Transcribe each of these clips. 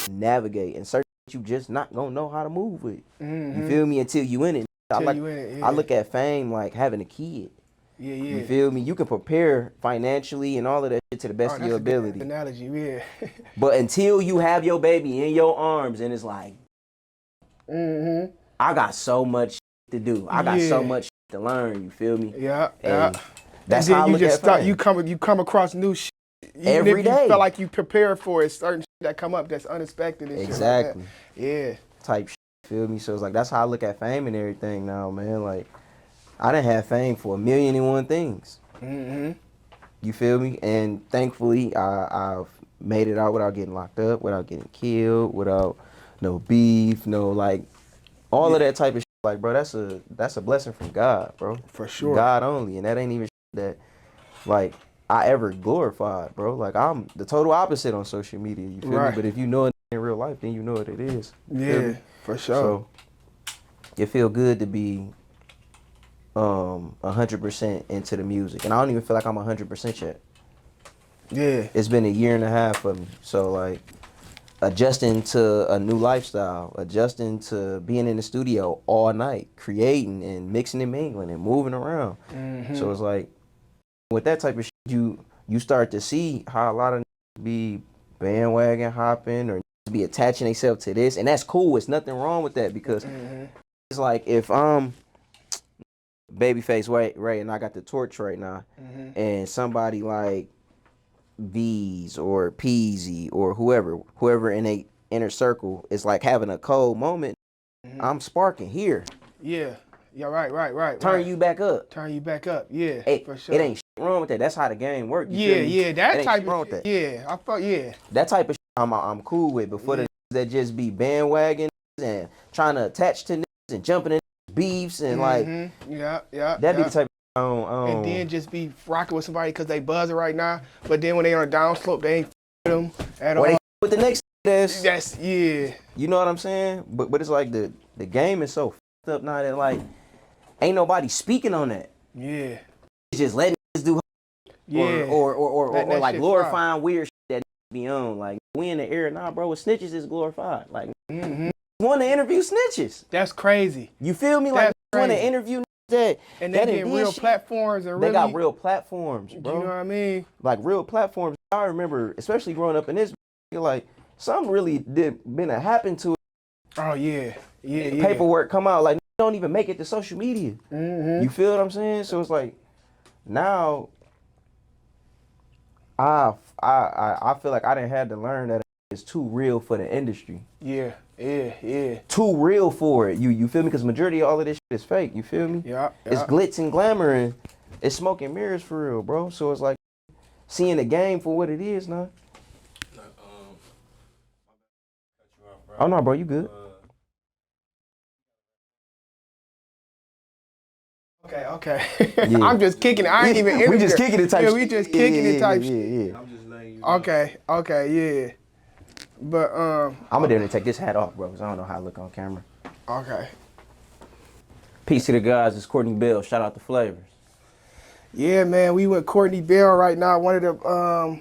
navigate and certain you just not gonna know how to move with. You feel me? Until you in it. I look at fame like having a kid. Yeah. You feel me? You can prepare financially and all of that shit to the best of your ability. That's a good analogy, yeah. But until you have your baby in your arms and it's like, I got so much to do. I got so much to learn. You feel me? Yeah. That's how I look at fame. You come across new shit. Every day. You feel like you prepare for it, certain shit that come up that's unexpected and exactly. Shit like that. Yeah. Type shit, feel me? So it's like, that's how I look at fame and everything now, man. Like, I done had fame for 1,000,001 things. You feel me? And thankfully, I've made it out without getting locked up, without getting killed, without no beef, no like, all of that type of shit. Like, bro, that's a blessing from God, bro. For sure. God only, and that ain't even shit that, like, I ever glorified, bro. Like, I'm the total opposite on social media, you feel me? But if you know it in real life, then you know what it is. Yeah, for sure. So, it feel good to be 100% into the music. And I don't even feel like I'm 100% yet. Yeah. It's been 1.5 years for me. So, like, adjusting to a new lifestyle, adjusting to being in the studio all night, creating and mixing and mingling and moving around. So it's like, with that type of shit, you start to see how a lot of be bandwagon hopping or be attaching themselves to this, and that's cool. It's nothing wrong with that, because it's like, if Babyface Ray and I got the torch right now, and somebody like V's or Peasy or whoever in a inner circle is like having a cold moment, I'm sparking here. Yeah, right. Turn you back up. Yeah, Hey, for sure. It ain't shit wrong with that. That's how the game works. That type of shit. Yeah, I thought, that type of shit I'm cool with. But for the that just be bandwagon and trying to attach to and jumping in beefs and like, that be the type of and then just be rocking with somebody because they buzzing right now, but then when they on a downslope, they ain't with them at all. They with the next that's you know what I'm saying? But it's like the game is so fucked up now that, like, ain't nobody speaking on that. Yeah. It's just letting us do or like glorifying weird shit that be on. Like, we in the era now, bro, with snitches is glorified. Like, want to interview snitches. That's crazy. You feel me? Like, want to interview that. And they get real platforms and really. They got real platforms, bro. You know what I mean? Like, real platforms. I remember, especially growing up in this, like, something really been to happen to it. Oh, yeah. Paperwork come out, like, don't even make it to social media. You feel what I'm saying? So it's like, now, I feel like I didn't have to learn that it's too real for the industry. Yeah. Too real for it. You feel me? Because majority of all of this shit is fake. You feel me? Yeah. It's glitz and glamour and it's smoke and mirrors for real, bro. So it's like seeing the game for what it is now. Oh no, bro, you good. Okay. Yeah. I'm just kicking it. I ain't even. We just kicking it type. Yeah, we just kicking it type. Yeah. I'm just letting you know. Okay, yeah. But I'm gonna definitely take this hat off, bro, because I don't know how I look on camera. Okay. Peace to the guys. It's Courtney Bell. Shout out to Flavors. Yeah, man. We with Courtney Bell right now. One of the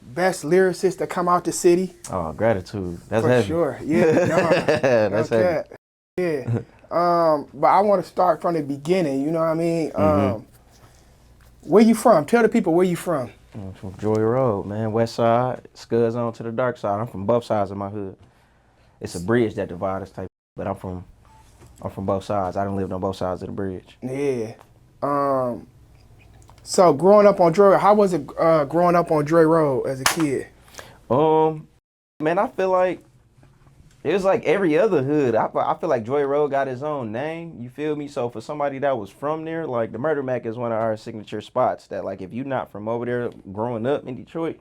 best lyricists that come out the city. Oh, gratitude. That's for heavy. Sure. Yeah. That's heavy. Yeah. But I want to start from the beginning. You know what I mean? Where you from? Tell the people where you from. I'm from Joy Road, man. West side, scuds on to the dark side. I'm from both sides of my hood. It's a bridge that divides us type, but I'm from both sides. I done lived on both sides of the bridge. Yeah. So growing up on Joy, how was it growing up on Joy Road as a kid? Man, I feel like it was like every other hood. I feel like Joy Road got its own name. You feel me? So for somebody that was from there, like the Murder Mac is one of our signature spots that, like, if you're not from over there growing up in Detroit,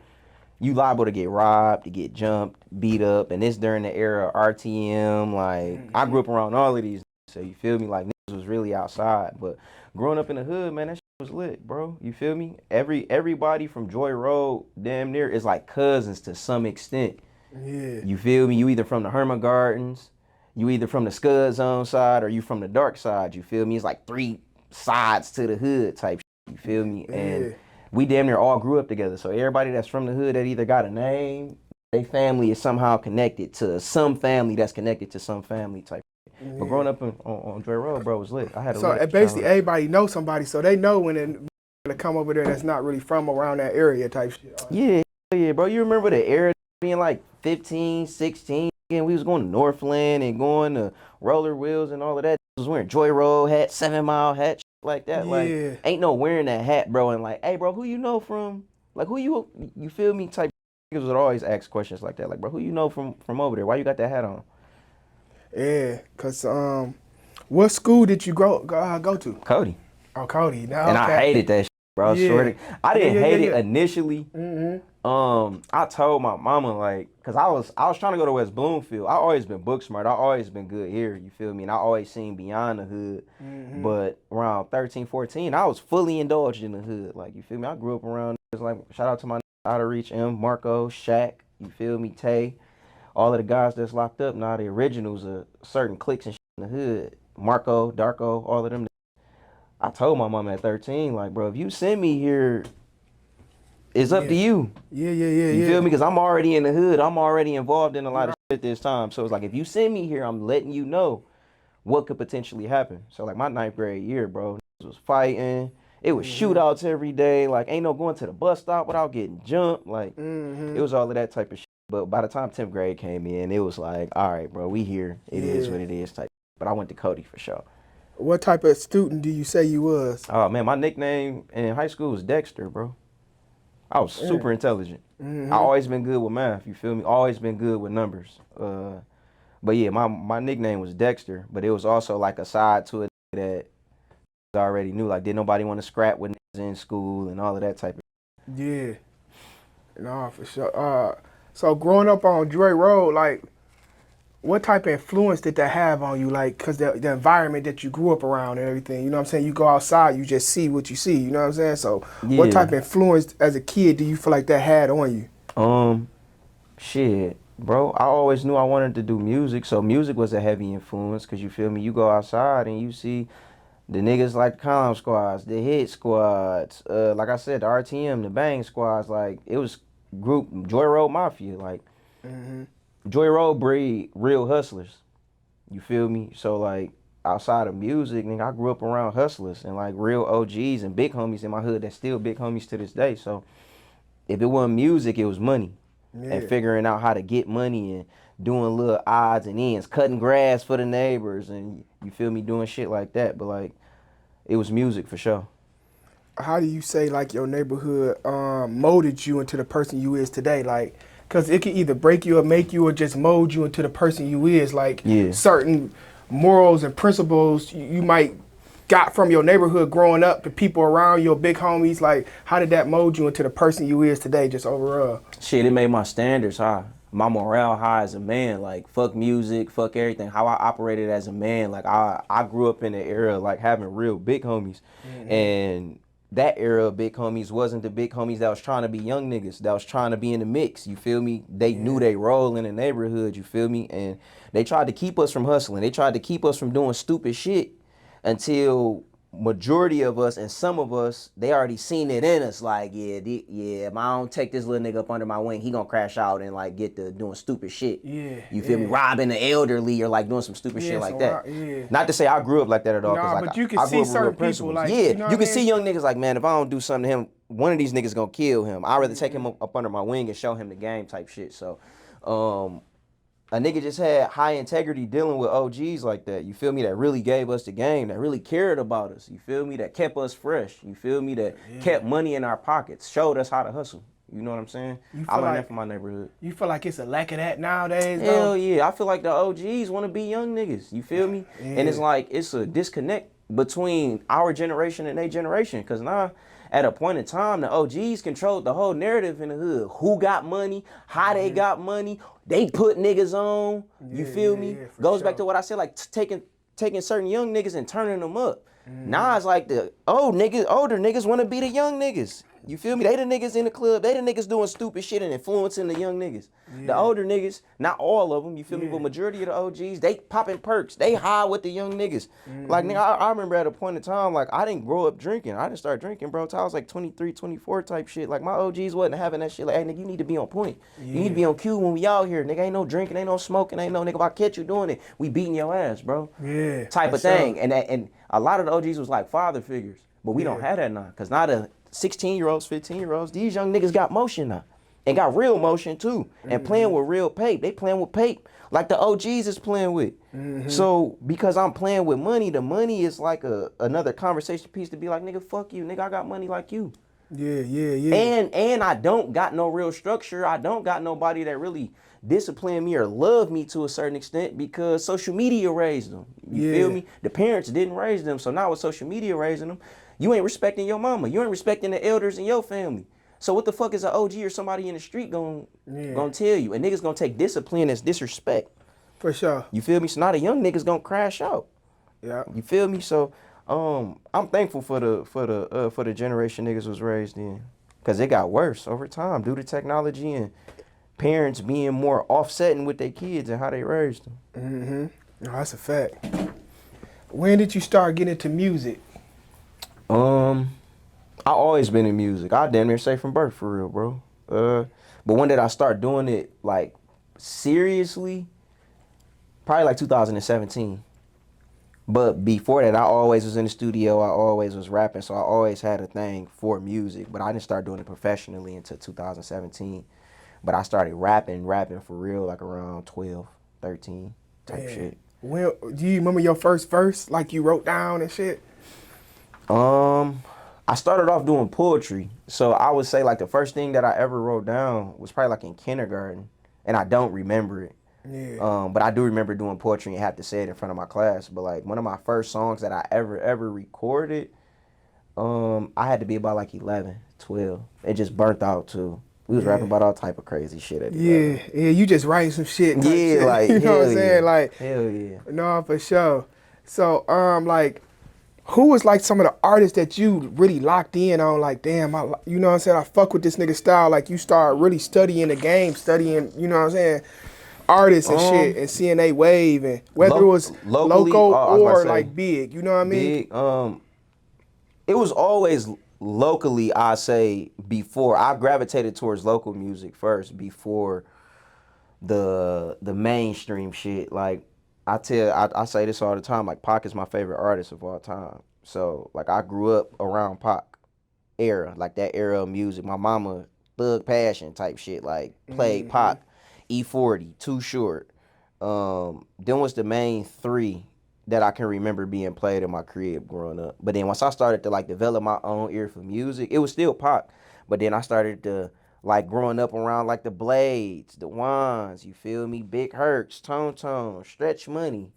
you liable to get robbed, to get jumped, beat up. And this during the era of RTM. Like, I grew up around all of these. So you feel me? Like, niggas was really outside. But growing up in the hood, man, that shit was lit, bro. You feel me? Everybody from Joy Road, damn near, is like cousins to some extent. Yeah. You feel me? You either from the Herman Gardens, you either from the Scud Zone side, or you from the dark side. You feel me? It's like 3 sides to the hood type shit. You feel me? Yeah. And we damn near all grew up together. So everybody that's from the hood that either got a name, they family is somehow connected to some family that's connected to some family type. But growing up on Dre Road, bro, was lit. I had a So lit basically, childhood. everybody knows somebody, so they know when they come over there that's not really from around that area type shit. Yeah, yeah, bro. You remember the era being like 15, 16, and we was going to Northland and going to Roller Wheels and all of that. Was wearing Joy Road hat, 7 Mile hat, shit like that. Like, Yeah. ain't no wearing that hat, bro. And like, hey, bro, who you know from? Like, who you feel me? Type niggas would always ask questions like that. Like, bro, who you know from over there? Why you got that hat on? Yeah, cause what school did you go to? Cody. Oh, Cody. Now, And I okay. hated that shit, bro. Yeah. I didn't hate it Yeah. initially. Mm-hmm. I told my mama like, cause I was trying to go to West Bloomfield. I always been book smart. I always been good here. You feel me? And I always seen beyond the hood. Mm-hmm. But around 13, 14, I was fully indulged in the hood. Like, you feel me? I grew up around. It's like, shout out to my out of reach M, Marco, Shaq. You feel me? Tay. All of the guys that's locked up now, the originals of certain cliques and shit in the hood. Marco, Darko, all of them. I told my mom at 13, like, bro, if you send me here, it's up to you. Yeah. You feel me? Because I'm already in the hood. I'm already involved in a lot of shit at this time. So it's like, if you send me here, I'm letting you know what could potentially happen. So like my 9th grade year, bro, was fighting. It was shootouts every day. Like, ain't no going to the bus stop without getting jumped. Like, it was all of that type of shit. But by the time 10th grade came in, it was like, all right, bro, we here. It is what it is type. But I went to Cody for sure. What type of student do you say you was? Oh, man, my nickname in high school was Dexter, bro. I was super intelligent. I always been good with math, you feel me? Always been good with numbers. But yeah, my nickname was Dexter, but it was also like a side to it that I already knew. Like, did nobody want to scrap with niggas in school and all of that type of. Yeah. No, for sure. So growing up on Dre Road, like, what type of influence did that have on you? Like, cause the environment that you grew up around and everything, you know what I'm saying? You go outside, you just see what you see, you know what I'm saying? So what type of influence as a kid do you feel like that had on you? Shit, bro. I always knew I wanted to do music, so music was a heavy influence. Cause you feel me? You go outside and you see the niggas like the Calm Squads, the Hit Squads, like I said, the RTM, the Bang Squads. Like, it was group Joy Road Mafia. Like, Joy Road breed real hustlers. You feel me? So like, outside of music, nigga, I grew up around hustlers and like real OGs and big homies in my hood that's still big homies to this day. So if it wasn't music, it was money. And figuring out how to get money and doing little odds and ends, cutting grass for the neighbors and, you feel me, doing shit like that. But like, it was music for sure. How do you say like your neighborhood molded you into the person you is today? Like, cause it can either break you or make you or just mold you into the person you is. Like, certain morals and principles you might got from your neighborhood growing up, the people around your big homies. Like, how did that mold you into the person you is today, just overall? Shit, it made my standards high. My morale high as a man. Like, fuck music, fuck everything. How I operated as a man. Like, I grew up in an era like having real big homies. And that era of big homies wasn't the big homies that was trying to be young niggas, that was trying to be in the mix, you feel me? They knew they role in the neighborhood, you feel me? And they tried to keep us from hustling. They tried to keep us from doing stupid shit until majority of us and some of us, they already seen it in us. Like, if I don't take this little nigga up under my wing, he gonna crash out and like get to doing stupid shit. You feel me? Robbing the elderly or like doing some stupid shit like that. Not to say I grew up like that at all. Nah, Like, but you can I see grew up with real certain people principles. like, you know can what I see mean? young niggas like, man, if I don't do something to him, one of these niggas gonna kill him. I'd rather take him up under my wing and show him the game type shit. So a nigga just had high integrity dealing with OGs like that, you feel me, that really gave us the game, that really cared about us, you feel me, that kept us fresh, you feel me, that kept money in our pockets, showed us how to hustle. You know what I'm saying? I learned that from my neighborhood. You feel like it's a lack of that nowadays, though? Hell yeah. I feel like the OGs want to be young niggas, you feel me? And it's like, it's a disconnect between our generation and their generation, because now, at a point in time, the OGs controlled the whole narrative in the hood. Who got money, how they got money, they put niggas on, you feel me? Goes back to what I said, like taking certain young niggas and turning them up. Now it's like the older niggas want to be the young niggas. You feel me? They the niggas in the club. They the niggas doing stupid shit and influencing the young niggas. Yeah. The older niggas, not all of them, you feel me? But majority of the OGs, they popping perks. They high with the young niggas. Like, nigga, I remember at a point in time, like, I didn't grow up drinking. I didn't start drinking, bro, till I was like 23, 24 type shit. Like, my OGs wasn't having that shit. Like, hey, nigga, you need to be on point. You need to be on cue when we out here. Nigga, ain't no drinking, ain't no smoking, ain't no, nigga, if I catch you doing it, we beating your ass, bro. Yeah. Type of thing. And a lot of the OGs was like father figures. But we don't have that now. Because now the 16-year-olds, 15-year-olds, these young niggas got motion now. And got real motion too. And playing with real pape. They playing with pape like the OGs is playing with. So because I'm playing with money, the money is like another conversation piece to be like, nigga, fuck you. Nigga, I got money like you. Yeah. And I don't got no real structure. I don't got nobody that really discipline me or love me to a certain extent because social media raised them. You feel me? The parents didn't raise them. So now with social media raising them, you ain't respecting your mama. You ain't respecting the elders in your family. So what the fuck is an OG or somebody in the street gonna tell you? And niggas gonna take discipline as disrespect. For sure. You feel me? So now the young niggas gonna crash out. Yeah. You feel me? So I'm thankful for the generation niggas was raised in. Cause it got worse over time due to technology and parents being more offsetting with their kids and how they raised them. No, that's a fact. When did you start getting into music? I always been in music. I damn near say from birth, for real, bro. But when did I start doing it, like, seriously? Probably like 2017. But before that, I always was in the studio. I always was rapping, so I always had a thing for music. But I didn't start doing it professionally until 2017. But I started rapping for real, like around 12, 13 type shit. Well, do you remember your first verse, like you wrote down and shit? I started off doing poetry. So I would say like the first thing that I ever wrote down was probably like in kindergarten. And I don't remember it. Yeah. But I do remember doing poetry and have to say it in front of my class. But like one of my first songs that I ever recorded, I had to be about like 11, 12. It just burnt out too. We was rapping about all type of crazy shit at the Yeah, you just writing some shit. Yeah, shit. like, you know what I'm saying? Like, hell yeah. No, for sure. So, like, who was like some of the artists that you really locked in on? Like, damn, you know what I'm saying? I fuck with this nigga style. Like, you start really studying the game, studying, you know what I'm saying? Artists and shit, and seeing they wave, and whether it was locally, local or like big, you know what I mean? Big, it was always locally, I say, before. I gravitated towards local music first before the mainstream shit. Like, I say this all the time, like Pac is my favorite artist of all time. So like I grew up around Pac era, like that era of music. My mama, Thug Passion type shit, like played Pac, E40, Too Short. Then was the main three that I can remember being played in my crib growing up. But then once I started to like develop my own ear for music, it was still Pac. But then I started to like growing up around like the Blades, the Wands, you feel me? Big Hercs, Tone, Stretch Money.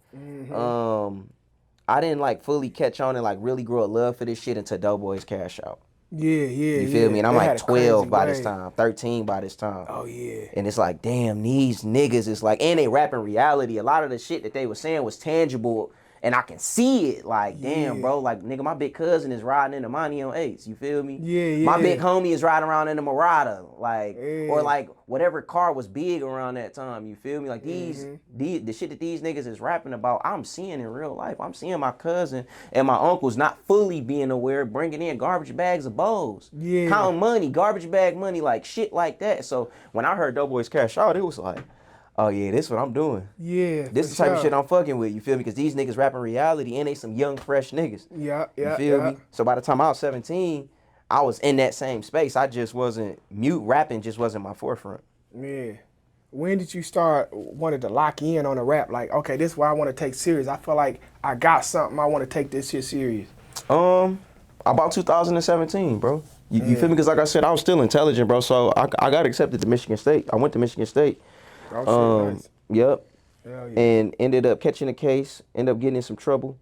I didn't like fully catch on and like really grow a love for this shit until Doughboys Cash Out. Yeah. You feel me? And I'm like 12 by this time, 13 by this time. Oh yeah. And it's like, damn, these niggas is like, and they rapping reality. A lot of the shit that they were saying was tangible. And I can see it, like, damn, bro, like, nigga, my big cousin is riding in the Money on 8s, you feel me? Yeah. My big homie is riding around in the Murata, like, or like whatever car was big around that time, you feel me? Like the shit that these niggas is rapping about, I'm seeing in real life. I'm seeing my cousin and my uncles not fully being aware, bringing in garbage bags of bowls, counting money, garbage bag money, like shit like that. So when I heard Doughboys Cash Out, it was like, oh yeah, this what I'm doing. Yeah, this is the type of shit I'm fucking with. You feel me? Because these niggas rapping reality and they some young, fresh niggas. Yeah. You feel me? So by the time I was 17, I was in that same space. I just wasn't rapping. Just wasn't my forefront. Yeah. When did you start wanting to lock in on a rap? Like, okay, this is what I want to take serious. I feel like I got something. I want to take this shit serious. About 2017, bro. You feel me? Because like I said, I was still intelligent, bro. So I got accepted to Michigan State. I went to Michigan State. Oh, shit, nice. Yep. Yeah. And ended up catching a case, ended up getting in some trouble.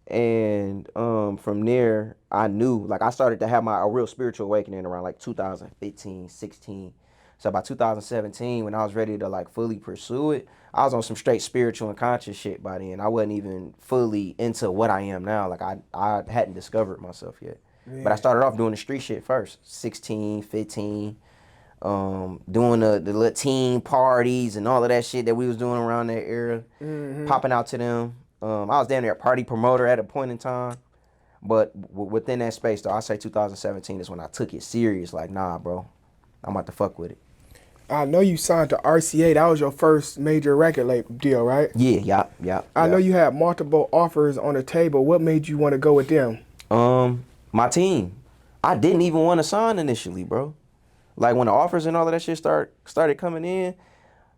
And from there, I knew, like I started to have a real spiritual awakening around like 2015, 16. So by 2017, when I was ready to like fully pursue it, I was on some straight spiritual and conscious shit by then. I wasn't even fully into what I am now. Like I hadn't discovered myself yet. But I started off doing the street shit first. 16, 15, doing the little teen parties and all of that shit that we was doing around that era. Popping out to them. I was down there a party promoter at a point in time. But within that space, though, I say 2017 is when I took it serious. Like, nah, bro, I'm about to fuck with it. I know you signed to RCA. That was your first major record label deal, right? Yeah. I know you had multiple offers on the table. What made you want to go with them? My team. I didn't even want to sign initially, bro. Like when the offers and all of that shit started coming in,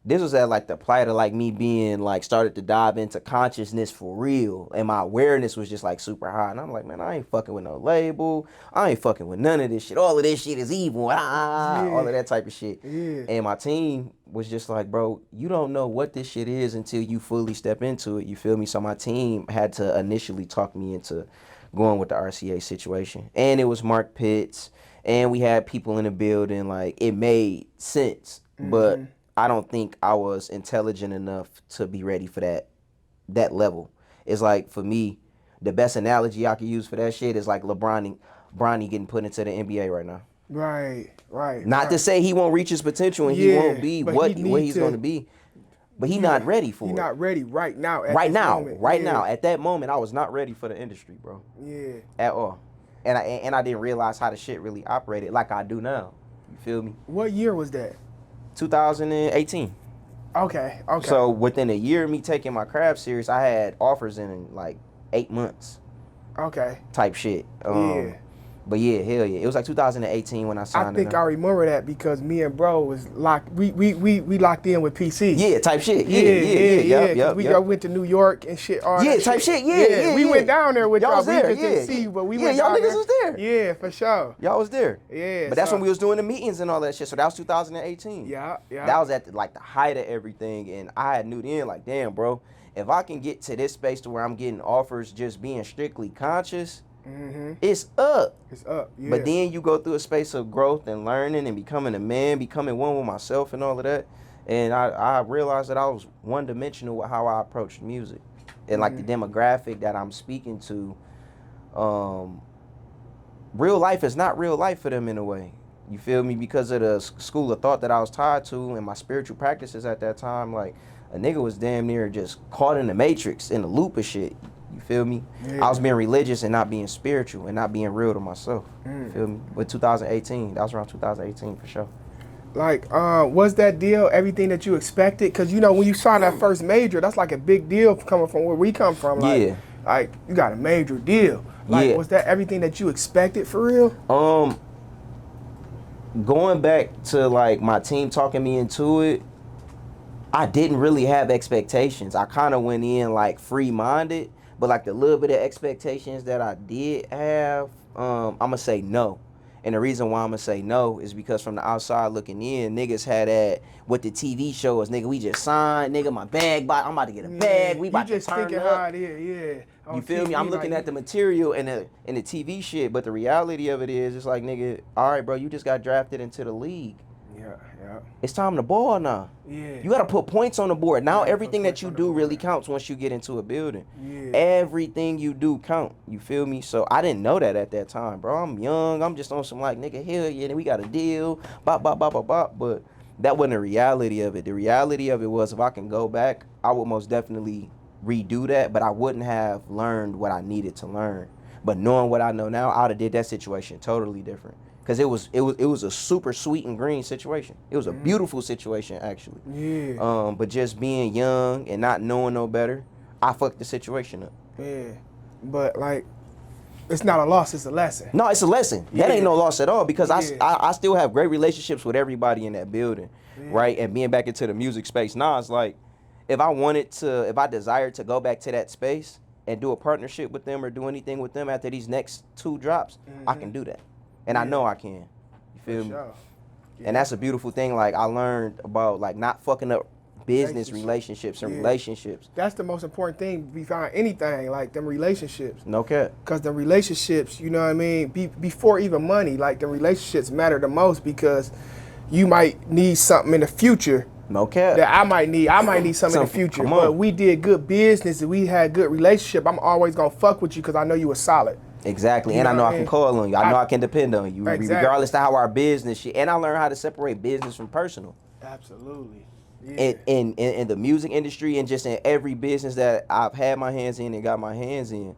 this was at like the plight of like me being like started to dive into consciousness for real. And my awareness was just like super high. And I'm like, man, I ain't fucking with no label. I ain't fucking with none of this shit. All of this shit is evil. All of that type of shit. Yeah. And my team was just like, bro, you don't know what this shit is until you fully step into it. You feel me? So my team had to initially talk me into going with the RCA situation. And it was Mark Pitts. And we had people in the building. Like, it made sense. But I don't think I was intelligent enough to be ready for that level. It's like, for me, the best analogy I could use for that shit is like Bronny getting put into the NBA right now. Right. Not to say he won't reach his potential and he won't be what he's going to be, but he's not ready for it. He's not ready right now. Right now, at that moment, I was not ready for the industry, bro. Yeah. At all. And I didn't realize how the shit really operated like I do now. You feel me? What year was that? 2018. Okay. So within a year of me taking my craft serious, I had offers in like 8 months. Okay. Type shit. Yeah. But yeah, hell yeah. It was like 2018 when I signed. I think I remember that because me and bro was locked. We locked in with PC. Yeah, type shit. Yeah. We went to New York and shit. Type shit. Yeah. We went down there with y'all. Was there. We just didn't see you, but we went y'all down niggas there. was there. Yeah, for sure. Y'all was there. Yeah. But that's when we was doing the meetings and all that shit. So that was 2018. Yeah. That was at the height of everything, and I had knew then like, damn, bro, if I can get to this space to where I'm getting offers just being strictly conscious. It's up. Yeah. But then you go through a space of growth and learning and becoming a man, becoming one with myself and all of that. And I realized that I was one-dimensional with how I approached music. And like the demographic that I'm speaking to, real life is not real life for them in a way. You feel me? Because of the school of thought that I was tied to and my spiritual practices at that time, like a nigga was damn near just caught in the matrix, in the loop of shit. You feel me? Yeah. I was being religious and not being spiritual and not being real to myself. You feel me? But 2018, that was around 2018 for sure. Like, was that deal everything that you expected? Because, you know, when you saw that first major, that's like a big deal coming from where we come from. Like, like you got a major deal. Like, was that everything that you expected for real? Going back to, like, my team talking me into it, I didn't really have expectations. I kind of went in, like, free-minded. But like the little bit of expectations that I did have, I'm going to say no. And the reason why I'm going to say no is because from the outside looking in, niggas had that, what the TV show is, nigga, we just signed, nigga, my bag, I'm about to get a bag, we about to turn up. How it is, You feel me? I'm looking at the material and the TV shit, but the reality of it is, it's like, nigga, all right, bro, you just got drafted into the league. Yeah. It's time to ball now. Yeah. You got to put points on the board. Now everything that you do really counts once you get into a building. Yeah. Everything you do count. You feel me? So I didn't know that at that time, bro. I'm young. I'm just on some like, nigga, hell yeah, we got a deal. Bop. But that wasn't the reality of it. The reality of it was if I can go back, I would most definitely redo that, but I wouldn't have learned what I needed to learn. But knowing what I know now, I would have did that situation totally different. Because it was a super sweet and green situation. It was a beautiful situation, actually. Yeah. But just being young and not knowing no better, I fucked the situation up. Yeah. But, like, it's not a loss, it's a lesson. No, it's a lesson. That ain't no loss at all because Yeah. I still have great relationships with everybody in that building, right? And being back into the music space now, it's like, if I desired to go back to that space and do a partnership with them or do anything with them after these next 2 drops, I can do that. And I know I can. You feel me? Sure. Yeah. And that's a beautiful thing. Like, I learned about, like, not fucking up business relationships and relationships. That's the most important thing behind anything, like them relationships. No cap. Because the relationships, you know what I mean, before even money, like the relationships matter the most because you might need something in the future. No cap. That I might need something in the future. But we did good business and we had good relationship. I'm always going to fuck with you because I know you were solid. Exactly. You And I know know what I I can mean? call on you. I know I can depend on you, Exactly. regardless of how our business shit. And I learned how to separate business from personal. Absolutely. Yeah. In the music industry and just in every business that I've had my hands in and got my hands in.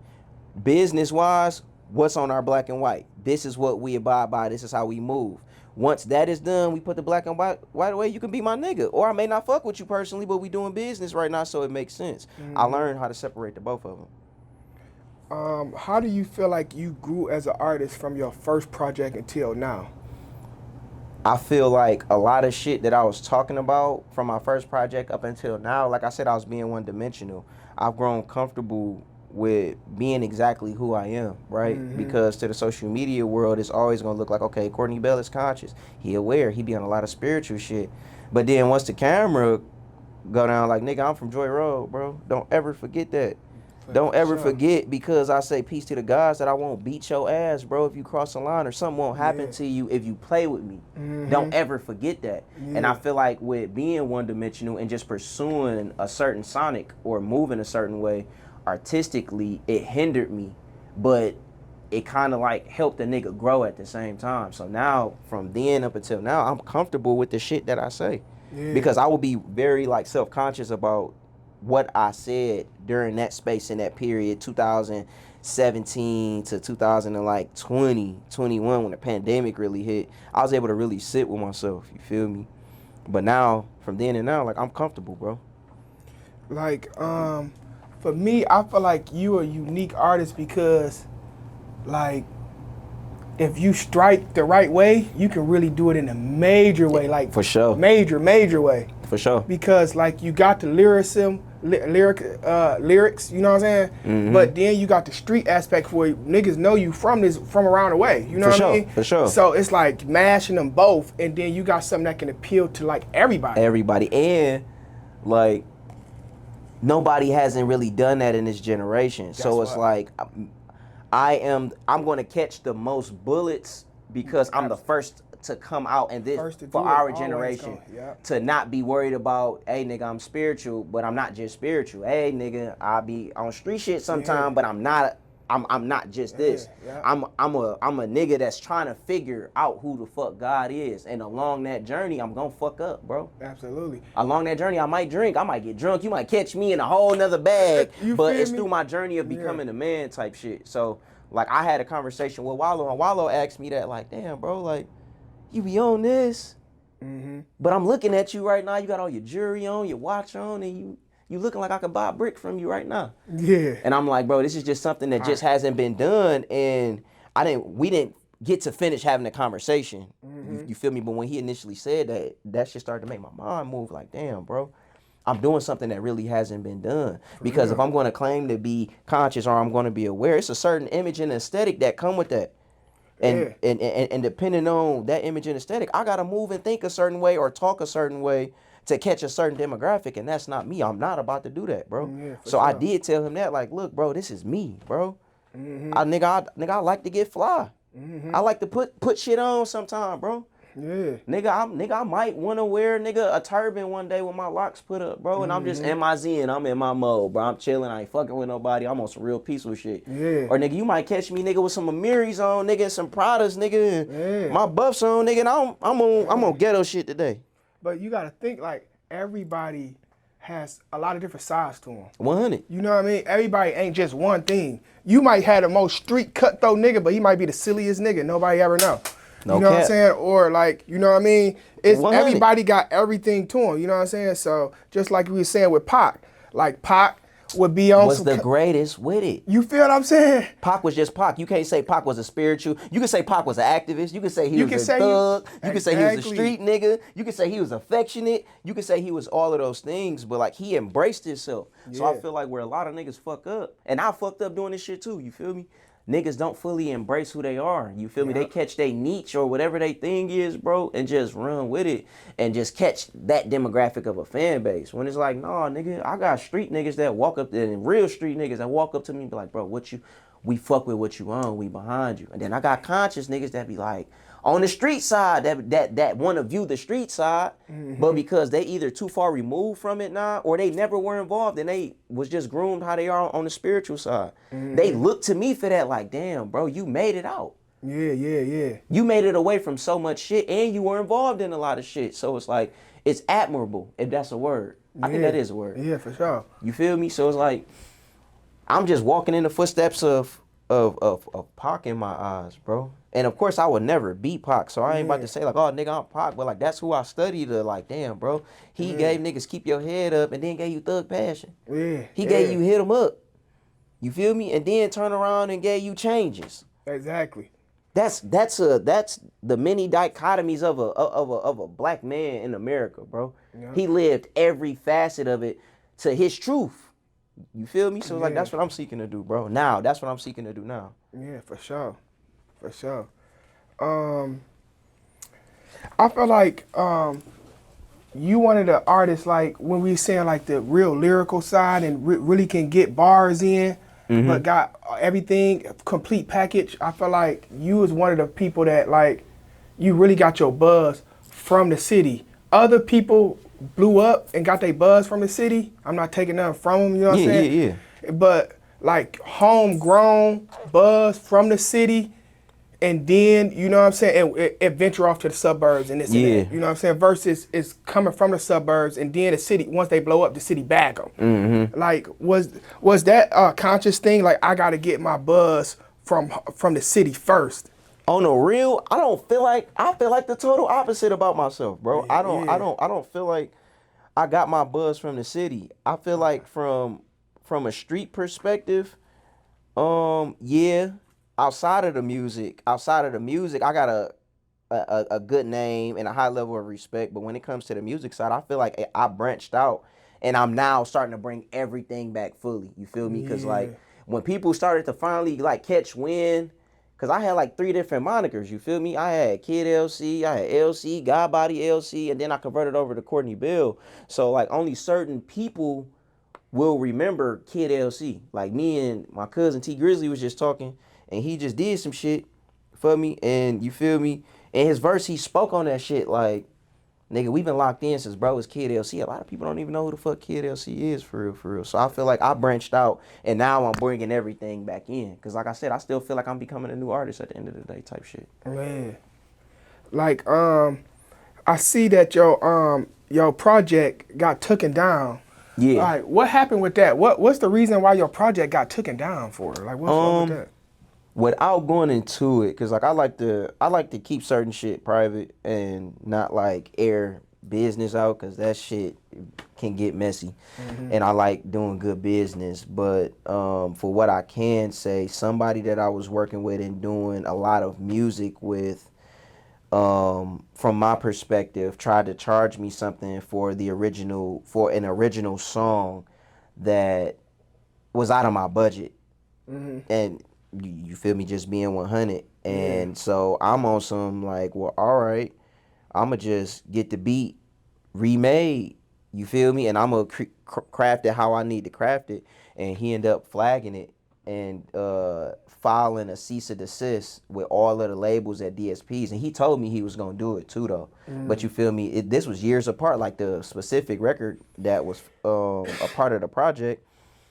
Business wise, what's on our black and white? This is what we abide by. This is how we move. Once that is done, we put the black and white away. You can be my nigga, or I may not fuck with you personally, but we doing business right now, so it makes sense. I learned how to separate the both of them. How do you feel like you grew as an artist from your first project until now? I feel like a lot of shit that I was talking about from my first project up until now, like I said, I was being one dimensional. I've grown comfortable with being exactly who I am, right? Because to the social media world, it's always gonna look like, okay, Courtney Bell is conscious. He aware. He be on a lot of spiritual shit. But then once the camera go down, like, nigga, I'm from Joy Road, bro. Don't ever forget that. Don't ever forget, because I say peace to the gods, that I won't beat your ass, bro, if you cross the line, or something won't happen to you if you play with me. Don't ever forget that. And I feel like with being one dimensional and just pursuing a certain sonic or moving a certain way artistically, it hindered me, but it kind of like helped the nigga grow at the same time. So now, from then up until now, I'm comfortable with the shit that I say, because I will be very like self-conscious about what I said during that space in that period, 2017 to 2020, 21, when the pandemic really hit. I was able to really sit with myself, you feel me? But now, from then and now, like, I'm comfortable, bro. Like, for me, I feel like you a unique artist because, like, if you strike the right way, you can really do it in a major way, like For sure. major way. For sure. Because like you got the lyrics, you know what I'm saying? But then you got the street aspect where niggas know you from around the way, you know what I mean? For sure. So it's like mashing them both, and then you got something that can appeal to like everybody. And like, nobody hasn't really done that in this generation. So it's like, I'm going to catch the most bullets because I'm the first to come out, and this for our generation to not be worried about, hey nigga, I'm spiritual, but I'm not just spiritual. Hey nigga, I be on street shit sometime, but I'm not just this. I'm a nigga that's trying to figure out who the fuck God is, and along that journey, I'm gonna fuck up, bro. Absolutely. Along that journey, I might drink, I might get drunk. You might catch me in a whole nother bag, but it's through my journey of becoming a man type shit. So like, I had a conversation with Wallow, and Wallow asked me that, like, damn, bro, like, you be on this, but I'm looking at you right now. You got all your jewelry on, your watch on, and you looking like I could buy a brick from you right now. Yeah. And I'm like, bro, this is just something that just hasn't been done, and we didn't get to finish having the conversation. You feel me? But when he initially said that shit started to make my mind move. Like, damn, bro, I'm doing something that really hasn't been done. Because if I'm going to claim to be conscious, or I'm going to be aware, it's a certain image and aesthetic that come with that. And depending on that image and aesthetic, I gotta move and think a certain way or talk a certain way to catch a certain demographic, and that's not me. I'm not about to do that, bro. So I did tell him that, like, look, bro, this is me, bro. I like to get fly. I like to put shit on sometime, bro. Yeah. Nigga, I might want to wear a turban one day with my locks put up, bro. And I'm just in my zen. I'm in my mode, bro. I'm chilling. I ain't fucking with nobody. I'm on some real peaceful shit. Yeah. Or nigga, you might catch me, nigga, with some Amiris on, nigga, and some Pradas, nigga, and my buffs on, nigga. And I'm on ghetto shit today. But you gotta think, like, everybody has a lot of different sides to them. 100. You know what I mean? Everybody ain't just one thing. You might have the most street cutthroat nigga, but he might be the silliest nigga. Nobody ever know. No you know cap. what I'm saying? Or like, you know what I mean? It's 100. everybody got everything to him. You know what I'm saying? So just like we were saying with Pac, like Pac would be on Was the greatest with it. You feel what I'm saying? Pac was just Pac. You can't say Pac was a spiritual. You can say Pac was an activist. You can say he was a thug. You can say he was a street nigga. You can say he was affectionate. You can say he was all of those things, but like, he embraced himself. So I feel like where a lot of niggas fuck up, and I fucked up doing this shit too, you feel me? Niggas don't fully embrace who they are. You feel me? They catch their niche or whatever they thing is, bro, and just run with it and just catch that demographic of a fan base. When it's like, nah, nigga, I got street niggas that walk up there, and real street niggas that walk up to me and be like, bro, we fuck with what you on, we behind you. And then I got conscious niggas that be like, on the street side that want to view the street side, but because they either too far removed from it now, or they never were involved and they was just groomed how they are on the spiritual side. They look to me for that, like, damn, bro, you made it out. Yeah. You made it away from so much shit, and you were involved in a lot of shit. So it's like, it's admirable, if that's a word. I think that is a word. Yeah, for sure. You feel me? So it's like, I'm just walking in the footsteps of Pac in my eyes, bro. And of course, I would never be Pac, so I ain't about to say like, oh, nigga, I'm Pac, but like, that's who I studied. Like, damn, bro, he gave niggas keep your head up, and then gave you Thug Passion. He gave you Hit 'Em Up. You feel me? And then turn around and gave you Changes. Exactly. That's the many dichotomies of a black man in America, bro. Yeah. He lived every facet of it to his truth. You feel me? So like, that's what I'm seeking to do, bro. Now, that's what I'm seeking to do now. Yeah, for sure. For sure. I feel like you one of the artists, like when we saying like the real lyrical side and really can get bars in, but got everything complete package. I feel like you is one of the people that like you really got your buzz from the city. Other people blew up and got their buzz from the city. I'm not taking nothing from them, you know what I'm saying? Yeah. But like homegrown buzz from the city, and then, you know what I'm saying, and venture off to the suburbs and this and that, you know what I'm saying, versus it's coming from the suburbs and then the city, once they blow up, the city bag them. Like, was that a conscious thing? Like, I got to get my buzz from the city first. On the real, I feel like the total opposite about myself, bro. I don't feel like I got my buzz from the city. I feel like from a street perspective, outside of the music, I got a good name and a high level of respect. But when it comes to the music side, I feel like I branched out and I'm now starting to bring everything back fully. You feel me? Because like when people started to finally like catch wind, because I had like 3 different monikers, you feel me? I had Kid LC, I had LC, Godbody LC, and then I converted over to Courtney Bill. So like only certain people will remember Kid LC. Like me and my cousin T Grizzly was just talking, and he just did some shit for me, and you feel me? In his verse, he spoke on that shit like, nigga, we've been locked in since bro was Kid LC. A lot of people don't even know who the fuck Kid LC is for real. So I feel like I branched out, and now I'm bringing everything back in. Because like I said, I still feel like I'm becoming a new artist at the end of the day type shit. Man. Like, I see that your project got taken down. Yeah. Like, what happened with that? What's the reason why your project got taken down for? Like, what's wrong with that? Without going into it, cause like I like to keep certain shit private and not like air business out, cause that shit can get messy. And I like doing good business. But for what I can say, somebody that I was working with and doing a lot of music with, from my perspective, tried to charge me something for an original song that was out of my budget. And you feel me, just being 100. And so I'm on some like, well, all right, I'ma just get the beat remade, you feel me, and I'ma craft it how I need to craft it. And he ended up flagging it and filing a cease and desist with all of the labels at DSPs. And he told me he was gonna do it too though. But you feel me, this was years apart. Like the specific record that was a part of the project,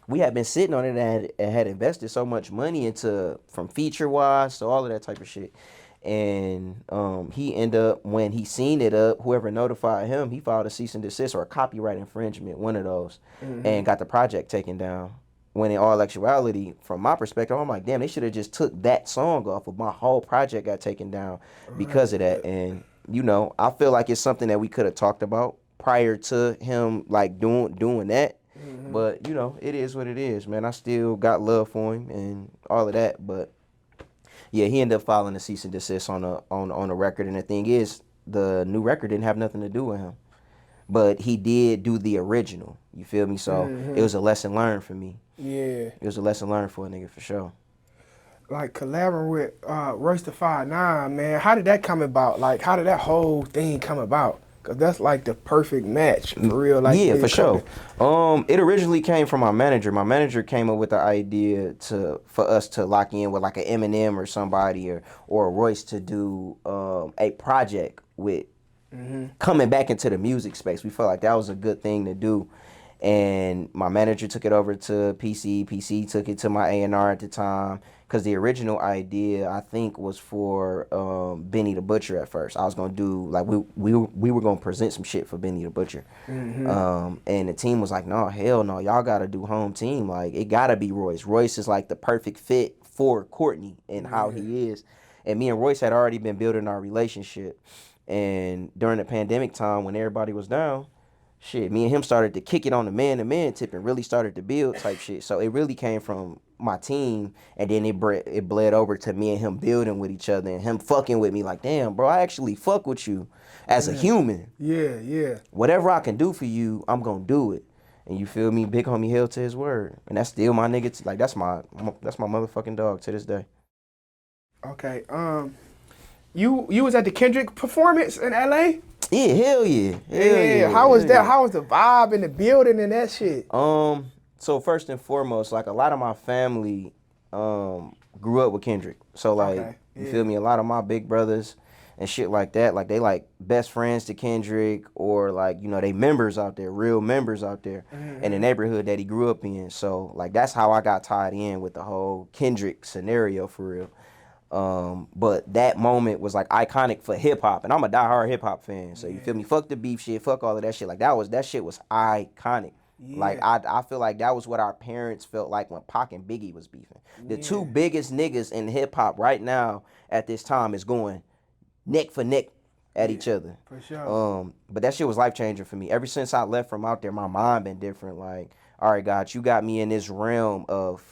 we had been sitting on it and had invested so much money into, from feature wise to all of that type of shit. And he ended up, when he seen it up, whoever notified him, he filed a cease and desist or a copyright infringement, one of those, and got the project taken down. When in all actuality, from my perspective, I'm like, damn, they should have just took that song off, but my whole project got taken down because of that. And you know, I feel like it's something that we could have talked about prior to him like doing that. But you know, it is what it is, man. I still got love for him and all of that. But yeah, he ended up filing a cease and desist on a record. And the thing is, the new record didn't have nothing to do with him, but he did do the original. You feel me? So it was a lesson learned for me. Yeah, it was a lesson learned for a nigga for sure. Like collaborating with Royce da 5'9", man. How did that come about? Like, how did that whole thing come about? Cause that's like the perfect match for real. Like Yeah, for sure. It originally came from my manager. My manager came up with the idea for us to lock in with like an Eminem or somebody or a Royce to do a project with coming back into the music space. We felt like that was a good thing to do. And my manager took it over to PC. PC took it to my A&R at the time. Because the original idea, I think, was for Benny the Butcher at first. I was going to do, like, we were going to present some shit for Benny the Butcher. And the team was like, no, hell no, y'all got to do home team. Like, it got to be Royce. Royce is, like, the perfect fit for Courtney and how he is. And me and Royce had already been building our relationship. And during the pandemic time, when everybody was down, shit, me and him started to kick it on the man-to-man tip and really started to build type shit. So it really came from my team, and then it bled over to me and him building with each other and him fucking with me like, damn, bro, I actually fuck with you as a human. Yeah. Whatever I can do for you, I'm gonna do it. And you feel me? Big homie held to his word. And that's still my nigga. Like, that's my motherfucking dog to this day. Okay. You was at the Kendrick performance in LA? Yeah, hell yeah. Hell yeah. How was that? How was the vibe in the building and that shit? So first and foremost, like a lot of my family grew up with Kendrick. So like you feel me, a lot of my big brothers and shit like that, like they like best friends to Kendrick, or like, you know, they members out there, real members out there in the neighborhood that he grew up in. So like that's how I got tied in with the whole Kendrick scenario for real. But that moment was like iconic for hip hop, and I'm a diehard hip hop fan. So you feel me? Fuck the beef shit, fuck all of that shit. Like that shit was iconic. Yeah. Like I feel like that was what our parents felt like when Pac and Biggie was beefing. The two biggest niggas in hip hop right now at this time is going neck for neck at each other. For sure. But that shit was life changing for me. Ever since I left from out there, my mind been different. Like, all right, God, you got me in this realm of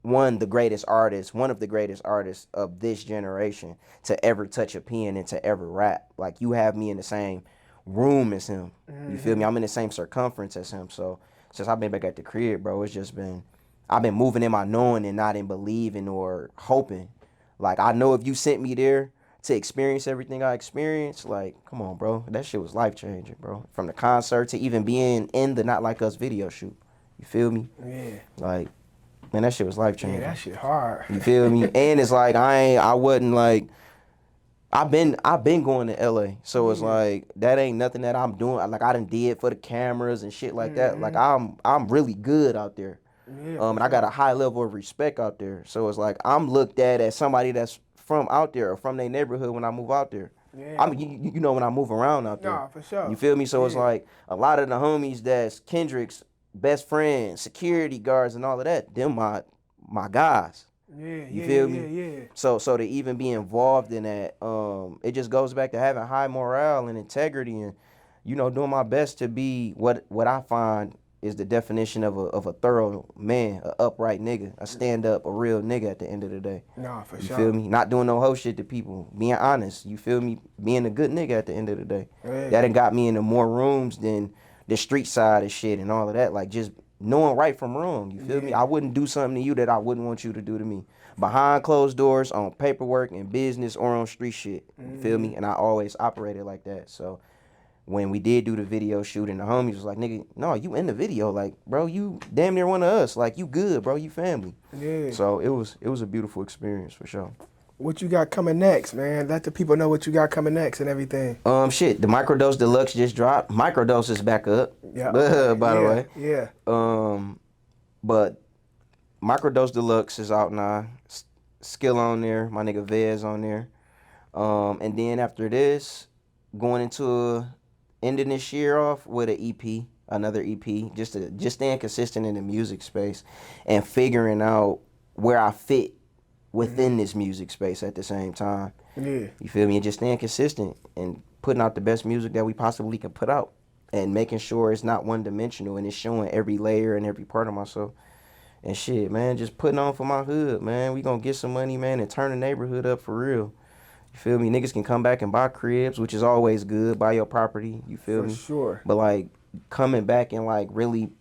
one of the greatest artists of this generation to ever touch a pen and to ever rap. Like, you have me in the same room as him. You feel me? I'm in the same circumference as him. So since I've been back at the crib, bro, it's just been, I've been moving in my knowing and not in believing or hoping. Like, I know if you sent me there to experience everything I experienced, like, come on, bro, that shit was life changing, bro. From the concert to even being in the Not Like Us video shoot. You feel me? Yeah. Like, man, that shit was life changing. Yeah, that shit hard. You feel me? And it's like I wasn't like, I've been going to LA, so it's like that ain't nothing that I'm doing. Like I done did for the cameras and shit like that. Like I'm really good out there, and I got a high level of respect out there. So it's like I'm looked at as somebody that's from out there or from their neighborhood when I move out there. Yeah. I mean, you know, when I move around out there. Nah, for sure. You feel me? So it's like a lot of the homies that's Kendrick's best friends, security guards, and all of that. Them my guys. You feel me? Yeah. So to even be involved in that, it just goes back to having high morale and integrity, and you know, doing my best to be what I find is the definition of a thorough man, a upright nigga, a stand up, a real nigga at the end of the day. Nah, for you sure. You feel me? Not doing no hoe shit to people, being honest. You feel me? Being a good nigga at the end of the day. That done got me into more rooms than the street side of shit and all of that. Like just knowing right from wrong. You feel me? I wouldn't do something to you that I wouldn't want you to do to me. Behind closed doors, on paperwork and business, or on street shit. You feel me? And I always operated like that. So when we did do the video shoot, and the homies was like, nigga, no, you in the video. Like, bro, you damn near one of us. Like, you good, bro. You family. Yeah. So it was a beautiful experience for sure. What you got coming next, man? Let the people know what you got coming next and everything. Shit, the Microdose Deluxe just dropped. Microdose is back up. Yeah. By the way. Yeah. But Microdose Deluxe is out now. Skill on there. My nigga Vez on there. And then after this, going into ending this year off with an EP, another EP, just staying consistent in the music space and figuring out where I fit within this music space at the same time. Yeah. You feel me? And just staying consistent and putting out the best music that we possibly can put out and making sure it's not one dimensional and it's showing every layer and every part of myself. And shit, man, just putting on for my hood, man. We gonna get some money, man, and turn the neighborhood up for real. You feel me? Niggas can come back and buy cribs, which is always good. Buy your property, you feel me? For sure. But like coming back and like really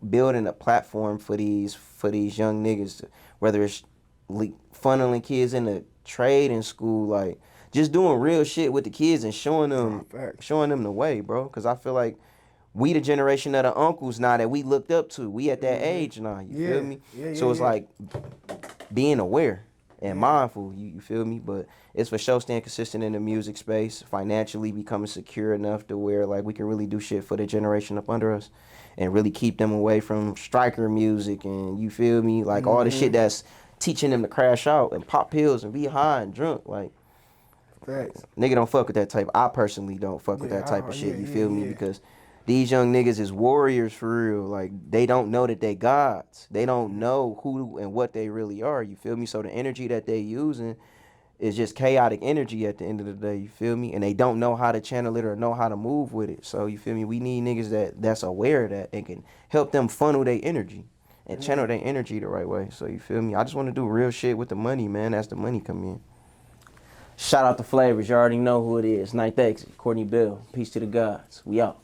building a platform for these young niggas, whether it's funneling kids into trade in school, like just doing real shit with the kids and showing them facts. the way, bro. Because I feel like we the generation of the uncles now that we looked up to. We at that age now. You feel me? So it's like being aware and mindful. You feel me? But it's for sure staying consistent in the music space, financially becoming secure enough to where like we can really do shit for the generation up under us, and really keep them away from striker music and you feel me, like all the shit that's teaching them to crash out and pop pills and be high and drunk. Like, Facts. nigga don't fuck with that type. I personally don't fuck with that type of shit. You feel me? Because these young niggas is warriors for real. Like, they don't know that they gods. They don't know who and what they really are. You feel me? So the energy that they using is just chaotic energy at the end of the day. You feel me? And they don't know how to channel it or know how to move with it. So you feel me? We need niggas that's aware of that and can help them funnel their energy and channel their energy the right way. So you feel me? I just want to do real shit with the money, man. As the money come in. Shout out to Flavors. You already know who it is. Ninth Exit, Courtney Bell. Peace to the gods. We out.